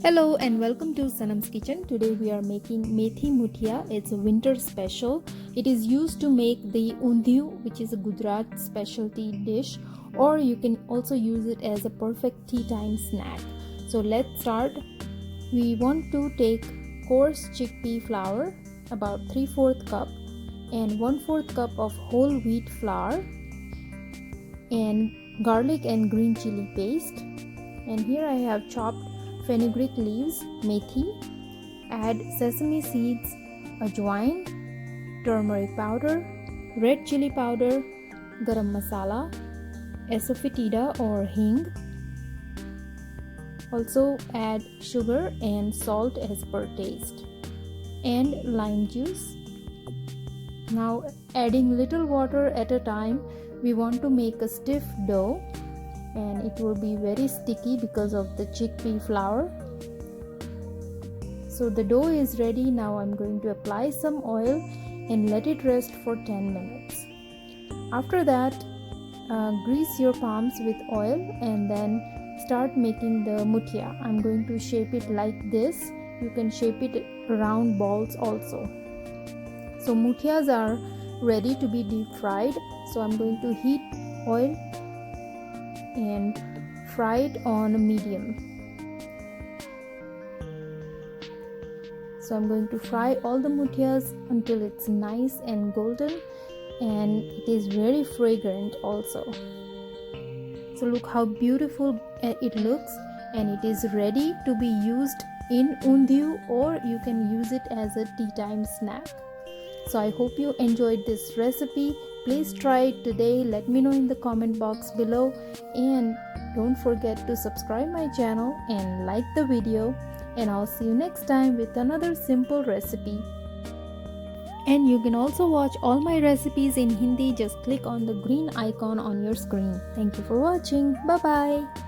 Hello and welcome to Sanam's kitchen. Today we are making Methi Muthiya. It's a winter special. It is used to make the Undhiyu, which is a Gujarat specialty dish, or you can also use it as a perfect tea time snack. So let's start. We want to take coarse chickpea flour, about 3/4 cup, and 1/4 cup of whole wheat flour, and garlic and green chili paste. And here I have chopped fenugreek leaves, methi, add sesame seeds, ajwain, turmeric powder, red chili powder, garam masala, asafoetida or hing. Also add sugar and salt as per taste, and lime juice. Now adding little water at a time, we want to make a stiff dough, and it will be very sticky because of the chickpea flour. So the dough is ready. Now I'm going to apply some oil and let it rest for 10 minutes. After that, grease your palms with oil and then start making the muthiya. I'm going to shape it like this. You can shape it round balls also. So muthiyas are ready to be deep fried. So I'm going to heat oil and fry it on a medium. So I'm going to fry all the muthiyas until it's nice and golden, and it is very fragrant also. So look how beautiful it looks, and it is ready to be used in Undhiyu, or you can use it as a tea time snack. So I hope you enjoyed this recipe. Please try it today. Let me know in the comment box below, and don't forget to subscribe my channel and like the video, and I'll see you next time with another simple recipe. And you can also watch all my recipes in Hindi. Just click on the green icon on your screen. Thank you for watching. Bye bye.